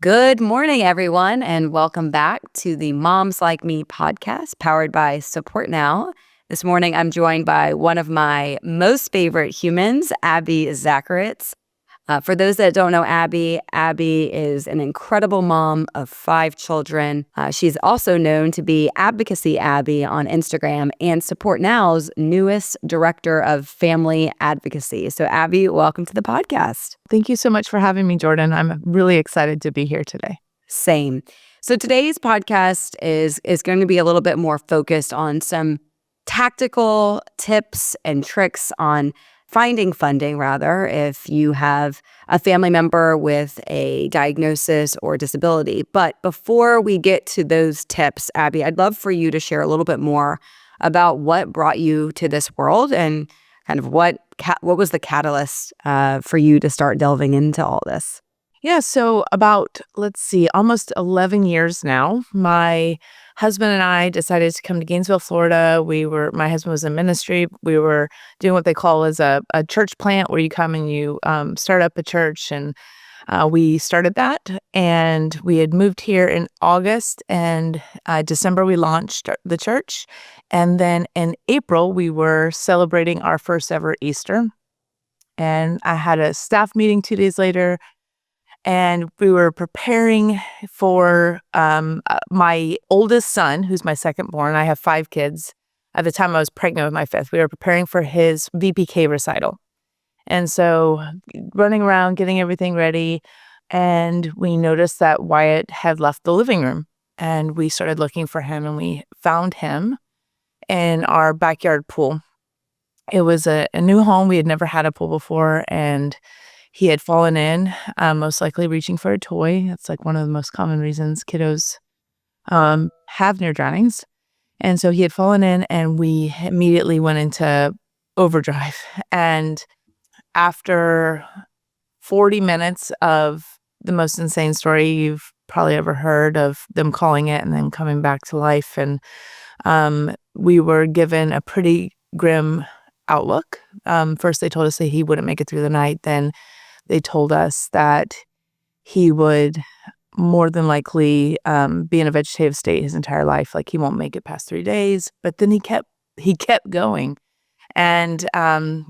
Good morning, everyone, and welcome back to the Moms Like Me podcast powered by Support Now. This morning, I'm joined by one of my most favorite humans, Abby Zachritz. For those that don't know Abby is an incredible mom of 5 children. She's also known to be Advocacy Abby on Instagram and Support Now's newest director of Family Advocacy. So Abby, welcome to the podcast. Thank you so much for having me, Jordan. I'm really excited to be here today. Same. So today's podcast is going to be a little bit more focused on some tactical tips and tricks on finding funding, rather, if you have a family member with a diagnosis or disability. But before we get to those tips, Abby, I'd love for you to share a little bit more about what brought you to this world and kind of what was the catalyst for you to start delving into all this. Yeah, so about, almost 11 years now, my husband and I decided to come to Gainesville, Florida. My husband was in ministry. We were doing what they call as a church plant, where you come and you start up a church. And we started that. And we had moved here in August, and December we launched the church. And then in April, we were celebrating our first ever Easter. And I had a staff meeting 2 days later. And we were preparing for my oldest son, who's my second born. I have 5 kids. At the time I was pregnant with my 5th. We were preparing for his VPK recital. And so running around, getting everything ready, and we noticed that Wyatt had left the living room. And we started looking for him, and we found him in our backyard pool. It was a new home. We had never had a pool before, and he had fallen in, most likely reaching for a toy. That's like one of the most common reasons kiddos have near drownings. And so he had fallen in, and we immediately went into overdrive. And after 40 minutes of the most insane story you've probably ever heard, of them calling it and then coming back to life, and we were given a pretty grim outlook. First, they told us that he wouldn't make it through the night. Then they told us that he would more than likely be in a vegetative state his entire life. Like, he won't make it past 3 days. But then he kept going. And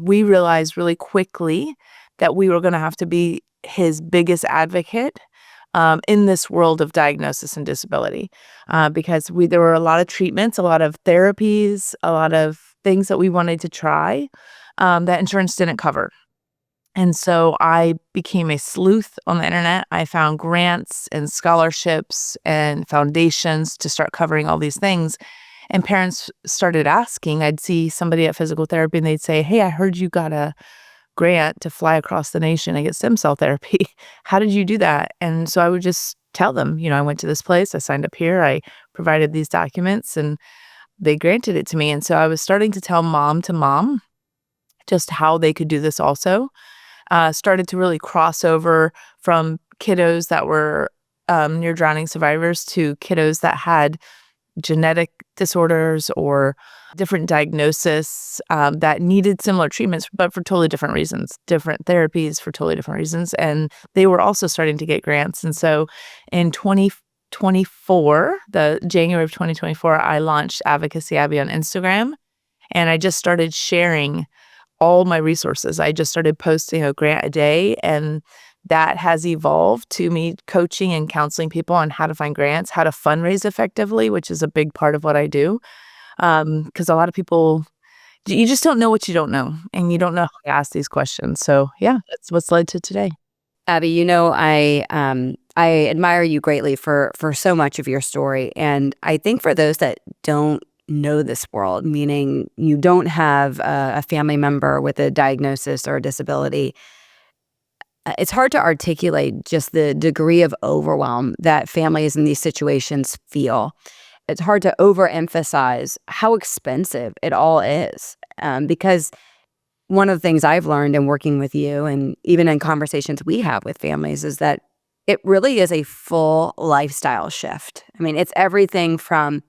we realized really quickly that we were going to have to be his biggest advocate in this world of diagnosis and disability, because there were a lot of treatments, a lot of therapies, a lot of things that we wanted to try that insurance didn't cover. And so I became a sleuth on the internet. I found grants and scholarships and foundations to start covering all these things. And parents started asking. I'd see somebody at physical therapy, and they'd say, "Hey, I heard you got a grant to fly across the nation and get stem cell therapy. How did you do that?" And so I would just tell them, I went to this place, I signed up here, I provided these documents, and they granted it to me. And so I was starting to tell mom to mom just how they could do this also. Started to really cross over from kiddos that were near drowning survivors to kiddos that had genetic disorders or different diagnosis that needed similar treatments, but for totally different reasons, different therapies for totally different reasons. And they were also starting to get grants. And so in 2024, the January of 2024, I launched Advocacy Abby on Instagram, and I just started sharing all my resources. I just started posting a grant a day, and that has evolved to me coaching and counseling people on how to find grants, how to fundraise effectively, which is a big part of what I do. Because a lot of people, you just don't know what you don't know, and you don't know how to ask these questions. So yeah, that's what's led to today. Abby, I admire you greatly for so much of your story. And I think for those that don't know this world, meaning you don't have a family member with a diagnosis or a disability, it's hard to articulate just the degree of overwhelm that families in these situations feel. It's hard to overemphasize how expensive it all is, because one of the things I've learned in working with you, and even in conversations we have with families, is that it really is a full lifestyle shift. I mean, it's everything from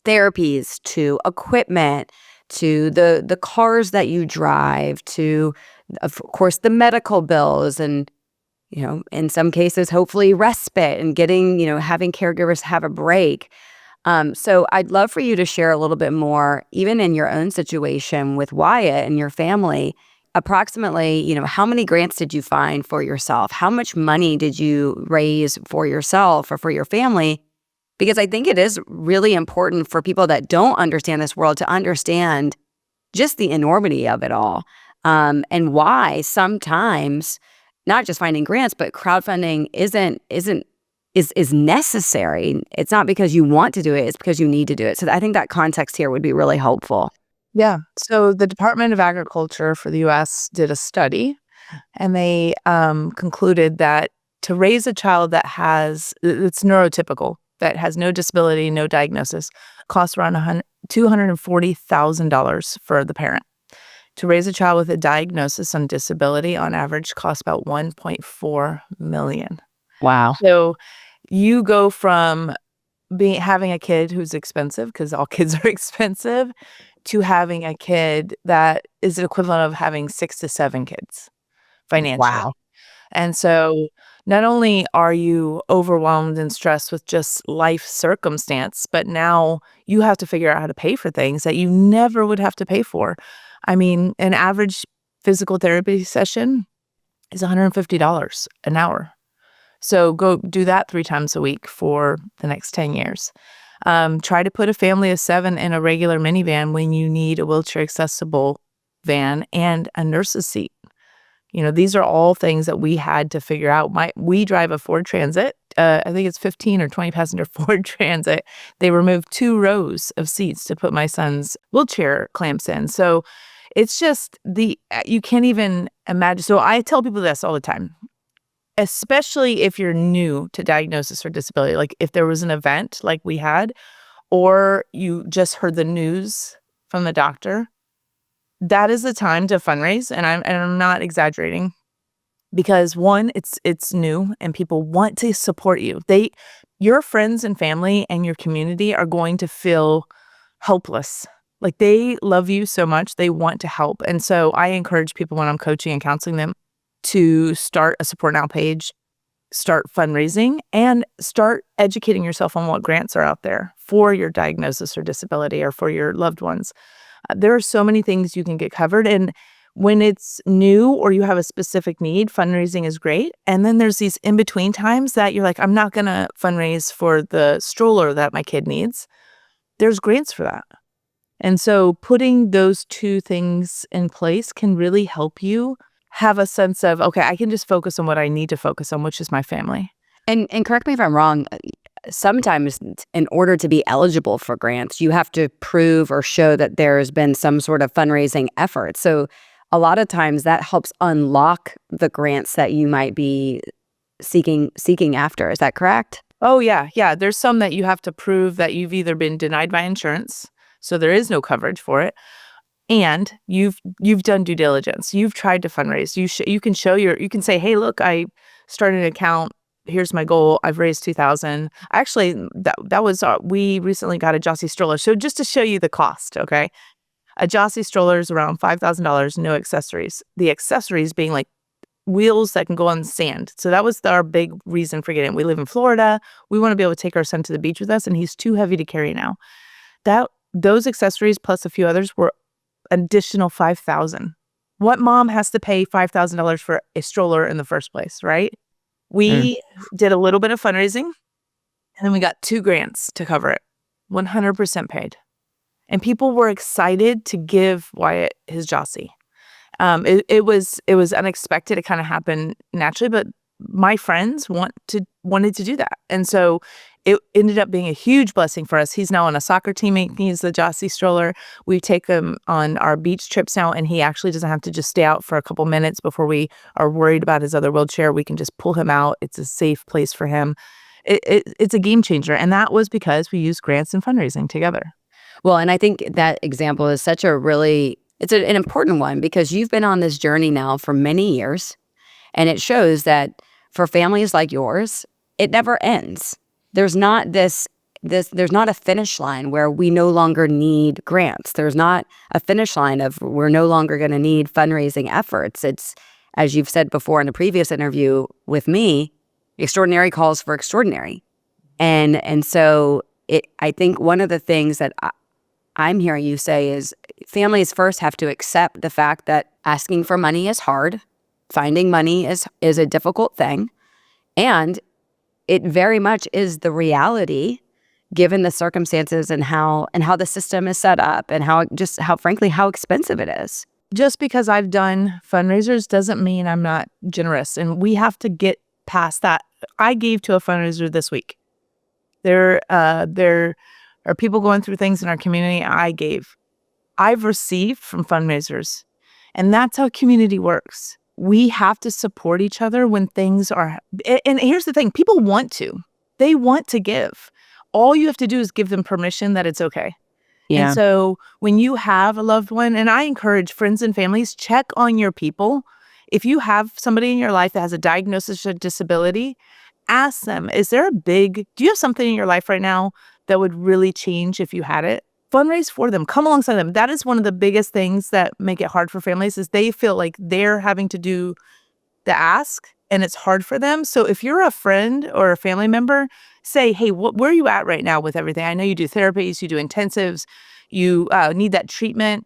therapies to equipment to the cars that you drive to, of course, the medical bills and in some cases, hopefully respite and getting, having caregivers have a break. So I'd love for you to share a little bit more, even in your own situation with Wyatt and your family. Approximately, how many grants did you find for yourself? How much money did you raise for yourself or for your family? Because I think it is really important for people that don't understand this world to understand just the enormity of it all, and why sometimes not just finding grants, but crowdfunding is necessary. It's not because you want to do it; it's because you need to do it. So I think that context here would be really helpful. Yeah. So the Department of Agriculture for the U.S. did a study, and they concluded that to raise a child it's neurotypical, that has no disability, no diagnosis, costs around $240,000 for the parent. To raise a child with a diagnosis on disability, on average, costs about $1.4 million. Wow. So you go from having a kid who's expensive, because all kids are expensive, to having a kid that is the equivalent of having 6 to 7 kids financially. Wow. And so not only are you overwhelmed and stressed with just life circumstance, but now you have to figure out how to pay for things that you never would have to pay for. I mean, an average physical therapy session is $150 an hour. So go do that 3 times a week for the next 10 years. Try to put a family of 7 in a regular minivan when you need a wheelchair accessible van and a nurse's seat. These are all things that we had to figure out. We drive a Ford Transit. I think it's 15 or 20 passenger Ford Transit. They removed 2 rows of seats to put my son's wheelchair clamps in. So it's just you can't even imagine. So I tell people this all the time, especially if you're new to diagnosis or disability. Like if there was an event like we had, or you just heard the news from the doctor, that is the time to fundraise, and I'm not exaggerating, because one, it's new and people want to support you. Your friends and family and your community are going to feel helpless. Like they love you so much, they want to help. And so I encourage people when I'm coaching and counseling them to start a Support Now page, start fundraising, and start educating yourself on what grants are out there for your diagnosis or disability or for your loved ones. There are so many things you can get covered. And when it's new or you have a specific need, fundraising is great. And then there's these in-between times that you're like, I'm not going to fundraise for the stroller that my kid needs. There's grants for that. And so putting those 2 things in place can really help you have a sense of, okay, I can just focus on what I need to focus on, which is my family. And correct me if I'm wrong, sometimes in order to be eligible for grants, you have to prove or show that there's been some sort of fundraising effort. So a lot of times that helps unlock the grants that you might be seeking after. Is that correct? Oh, yeah. Yeah. There's some that you have to prove that you've either been denied by insurance, so there is no coverage for it, and you've done due diligence. You've tried to fundraise. You can say, hey, look, I started an account. Here's my goal. I've raised $2,000. Actually, that was we recently got a Jossie stroller. So just to show you the cost, okay, a Jossie stroller is around $5,000, no accessories. The accessories being like wheels that can go on sand. So that was our big reason for getting it. We live in Florida. We want to be able to take our son to the beach with us, and he's too heavy to carry now. Those accessories plus a few others were additional $5,000. What mom has to pay $5,000 for a stroller in the first place, right? We did a little bit of fundraising, and then we got 2 grants to cover it, 100% paid. And people were excited to give Wyatt his Jossie. It was unexpected. It kind of happened naturally, but my friends wanted to do that. And so it ended up being a huge blessing for us. He's now on a soccer team. He needs the Jossie stroller. We take him on our beach trips now, and he actually doesn't have to just stay out for a couple minutes before we are worried about his other wheelchair. We can just pull him out. It's a safe place for him. It's a game changer. And that was because we used grants and fundraising together. Well, and I think that example is such a really, it's an important one, because you've been on this journey now for many years, and it shows that for families like yours, it never ends. There's not there's not a finish line where we no longer need grants. There's not a finish line of we're no longer going to need fundraising efforts. as you've said before in a previous interview with me, extraordinary calls for extraordinary. And so I think one of the things that I'm hearing you say is families first have to accept the fact that asking for money is hard. Finding money is a difficult thing. And it very much is the reality given the circumstances and how the system is set up and how frankly how expensive it is. Just because I've done fundraisers doesn't mean I'm not generous. And we have to get past that. I gave to a fundraiser this week. There are people going through things in our community. I've received from fundraisers. And that's how community works. We have to support each other when things are, and here's the thing, people want to. They want to give. All you have to do is give them permission that it's okay. Yeah. And so when you have a loved one, and I encourage friends and families, check on your people. If you have somebody in your life that has a diagnosis of disability, ask them, do you have something in your life right now that would really change if you had it? Fundraise for them. Come alongside them. That is one of the biggest things that make it hard for families is they feel like they're having to do the ask and it's hard for them. So if you're a friend or a family member, say, hey, where are you at right now with everything? I know you do therapies, you do intensives, you need that treatment.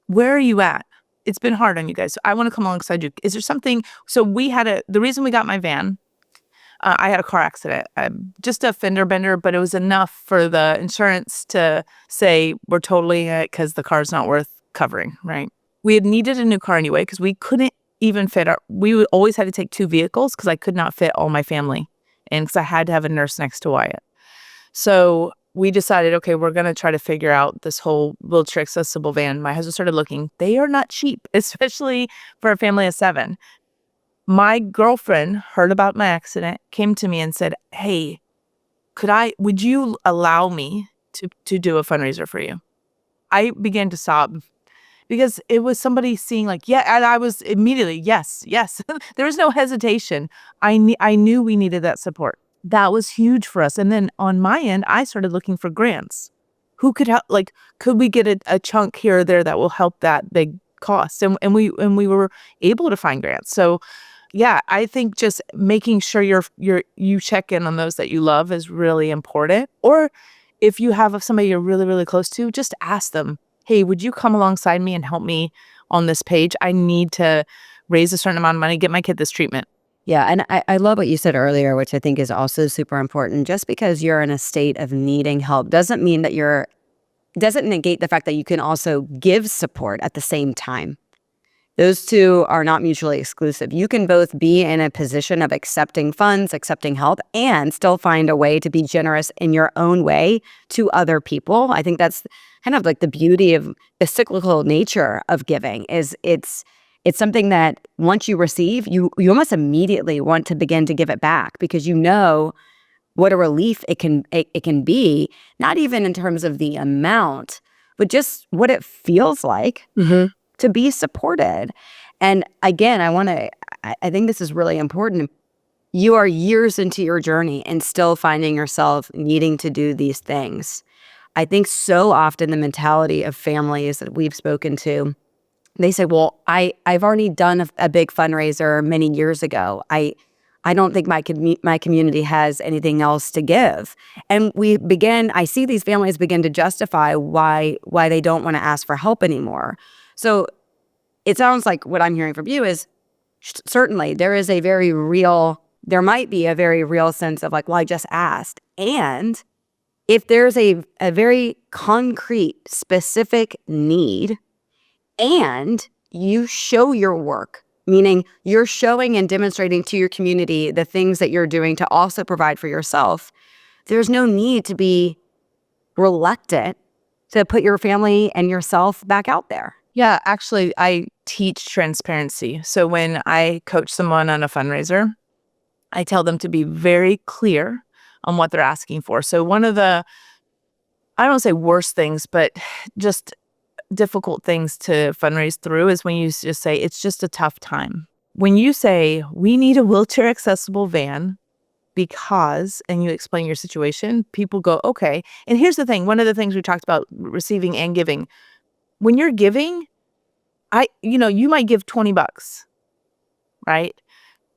Where are you at? It's been hard on you guys. So I want to come alongside you. Is there something? So the reason we got my van, I had a car accident, just a fender bender, but it was enough for the insurance to say we're totaling it because the car's not worth covering, right? We had needed a new car anyway because we couldn't even we always had to take 2 vehicles because I could not fit all my family and because I had to have a nurse next to Wyatt. So we decided, okay, we're going to try to figure out this whole wheelchair accessible van. My husband started looking. They are not cheap, especially for a family of 7. My girlfriend heard about my accident, came to me and said, hey, would you allow me to do a fundraiser for you? I began to sob because it was somebody seeing like, yeah, and I was immediately, yes. There was no hesitation. I knew we needed that support. That was huge for us. And then on my end, I started looking for grants. Who could help? Like, could we get a chunk here or there that will help that big cost? And we were able to find grants. So yeah, I think just making sure you check in on those that you love is really important. Or if you have somebody you're really, really close to, just ask them, hey, would you come alongside me and help me on this page? I need to raise a certain amount of money, get my kid this treatment. Yeah, and I love what you said earlier, which I think is also super important. Just because you're in a state of needing help doesn't mean that doesn't negate the fact that you can also give support at the same time. Those two are not mutually exclusive. You can both be in a position of accepting funds, accepting help, and still find a way to be generous in your own way to other people. I think that's kind of like the beauty of the cyclical nature of giving is it's something that once you receive, you almost immediately want to begin to give it back because you know what a relief it can be, not even in terms of the amount, but just what it feels like. Mm-hmm. To be supported. And again, I think this is really important. You are years into your journey and still finding yourself needing to do these things. I think so often the mentality of families that we've spoken to, they say, well, I've already done a big fundraiser many years ago. I don't think my community has anything else to give. And I see these families begin to justify why they don't want to ask for help anymore. So it sounds like what I'm hearing from you is certainly there might be a very real sense of like, well, I just asked. And if there's a very concrete, specific need and you show your work, meaning you're showing and demonstrating to your community the things that you're doing to also provide for yourself, there's no need to be reluctant to put your family and yourself back out there. Yeah, actually, I teach transparency. So when I coach someone on a fundraiser, I tell them to be very clear on what they're asking for. So one of the, I don't say worst things, but just difficult things to fundraise through is when you just say, it's just a tough time. When you say, we need a wheelchair accessible van because, and you explain your situation, people go, okay. And here's the thing. One of the things we talked about receiving and giving, when you're giving, you might give $20. right?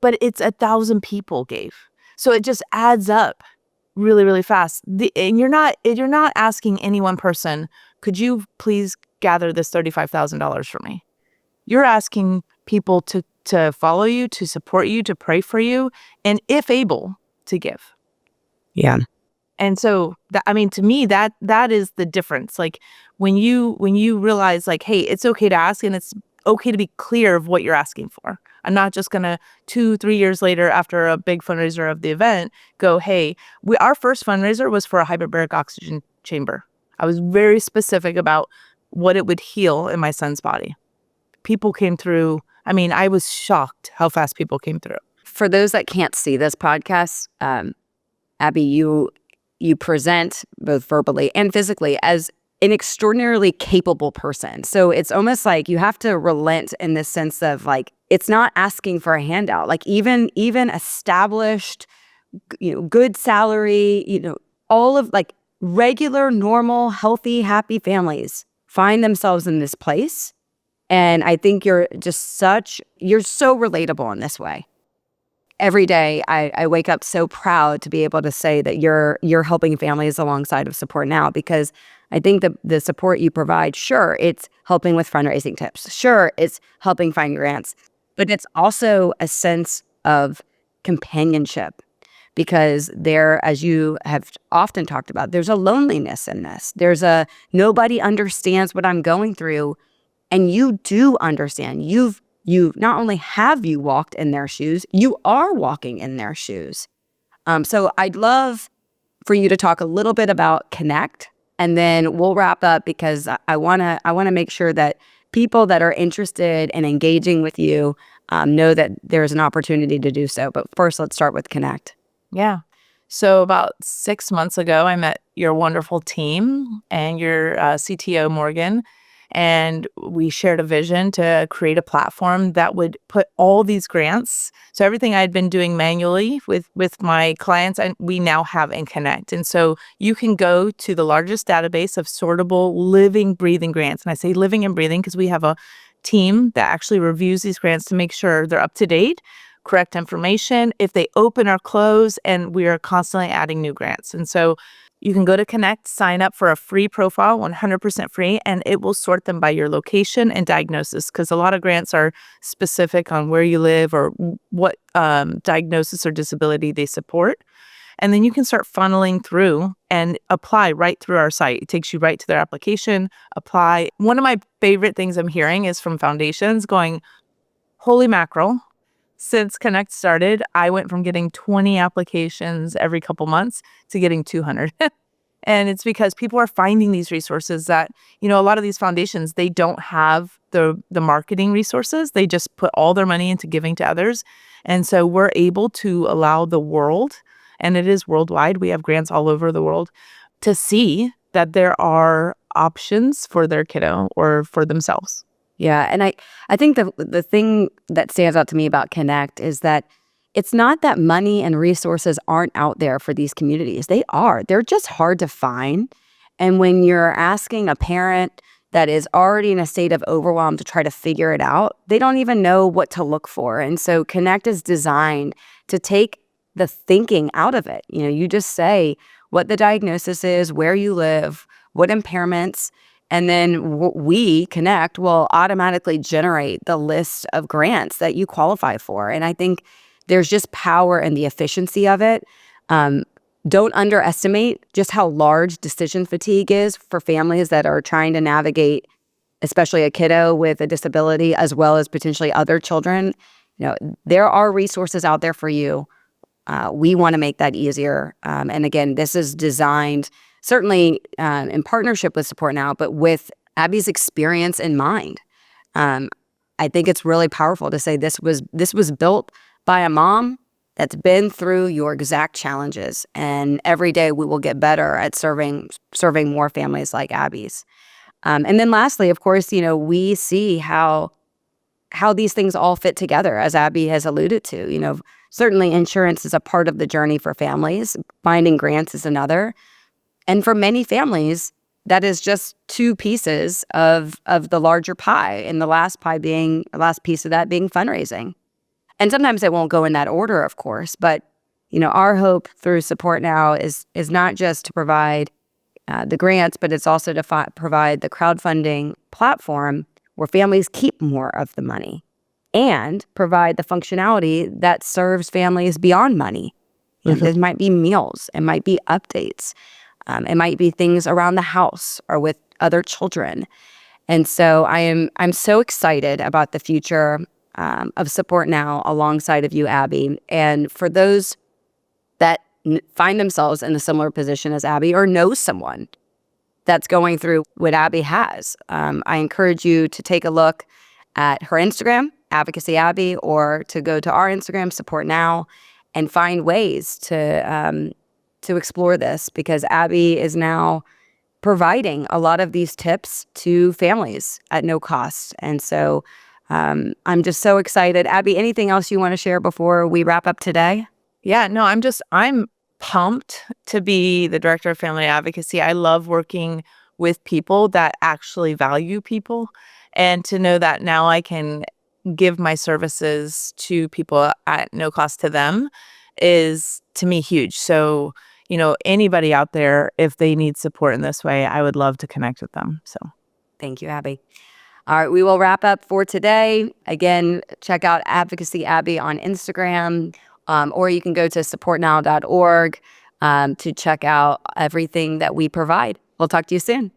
But it's 1,000 people gave. So it just adds up really, really fast. And you're not asking any one person, could you please gather this $35,000 for me? You're asking people to follow you, to support you, to pray for you, and if able, to give. Yeah. And so to me, that is the difference. Like when you realize like, hey, it's okay to ask and it's okay to be clear of what you're asking for. I'm not just gonna 2-3 years later after a big fundraiser of the event go, hey, our first fundraiser was for a hyperbaric oxygen chamber. I was very specific about what it would heal in my son's body. People came through. I was shocked how fast people came through. For those that can't see this podcast, Abby, you present both verbally and physically as an extraordinarily capable person. So it's almost like you have to relent in the sense of like, it's not asking for a handout. Like even established, good salary, all of like regular, normal, healthy, happy families find themselves in this place. And I think you're so relatable in this way. Every day I wake up so proud to be able to say that you're helping families alongside of Support Now, because I think the support you provide, sure, it's helping with fundraising tips. Sure, it's helping find grants, but it's also a sense of companionship, because there, as you have often talked about, there's a loneliness in this. There's nobody understands what I'm going through, and you do understand. You not only have you walked in their shoes, you are walking in their shoes. So I'd love for you to talk a little bit about Connect, and then we'll wrap up, because I wanna make sure that people that are interested in engaging with you know that there's an opportunity to do so. But first, let's start with Connect. Yeah. So about 6 months ago, I met your wonderful team and your CTO, Morgan, and we shared a vision to create a platform that would put all these grants. So everything I had been doing manually with my clients, and we now have in Connect. And so you can go to the largest database of sortable, living, breathing grants. And I say living and breathing because we have a team that actually reviews these grants to make sure they're up to date, correct information, if they open or close, and we are constantly adding new grants. And so you can go to Connect, sign up for a free profile, 100% free, and it will sort them by your location and diagnosis, because a lot of grants are specific on where you live or what diagnosis or disability they support. And then you can start funneling through and apply right through our site. It takes you right to their application, apply. One of my favorite things I'm hearing is from foundations going, holy mackerel. Since Connect started, I went from getting 20 applications every couple months to getting 200. And it's because people are finding these resources that, a lot of these foundations, they don't have the marketing resources. They just put all their money into giving to others. And so we're able to allow the world, and it is worldwide, we have grants all over the world, to see that there are options for their kiddo or for themselves. Yeah, and I think the thing that stands out to me about Connect is that it's not that money and resources aren't out there for these communities. They are. They're just hard to find. And when you're asking a parent that is already in a state of overwhelm to try to figure it out, they don't even know what to look for. And so Connect is designed to take the thinking out of it. You just say what the diagnosis is, where you live, what impairments, and then we, Connect, will automatically generate the list of grants that you qualify for. And I think there's just power in the efficiency of it. Don't underestimate just how large decision fatigue is for families that are trying to navigate, especially a kiddo with a disability, as well as potentially other children. There are resources out there for you. We want to make that easier. And again, this is designed certainly in partnership with Support Now, but with Abby's experience in mind. I think it's really powerful to say this was built by a mom that's been through your exact challenges, and every day we will get better at serving more families like Abby's. And then lastly, of course, we see how these things all fit together, as Abby has alluded to. Certainly insurance is a part of the journey for families. Finding grants is another. And for many families, that is just two pieces of the larger pie, and the last piece of that being fundraising. And sometimes it won't go in that order, of course, but our hope through Support Now is not just to provide the grants, but it's also to provide the crowdfunding platform where families keep more of the money and provide the functionality that serves families beyond money. There might be meals, it might be updates, it might be things around the house or with other children. And so I'm so excited about the future of Support Now alongside of you, Abby. And for those that find themselves in a similar position as Abby or know someone that's going through what Abby has, I encourage you to take a look at her Instagram, Advocacy Abby, or to go to our Instagram, Support Now, and find ways to explore this, because Abby is now providing a lot of these tips to families at no cost. And so I'm just so excited. Abby, anything else you want to share before we wrap up today? Yeah, no, I'm pumped to be the director of family advocacy. I love working with people that actually value people, and to know that now I can give my services to people at no cost to them is, to me, huge. So, anybody out there, if they need support in this way, I would love to connect with them. So thank you, Abby. All right, we will wrap up for today. Again, check out Advocacy Abby on Instagram, or you can go to supportnow.org to check out everything that we provide. We'll talk to you soon.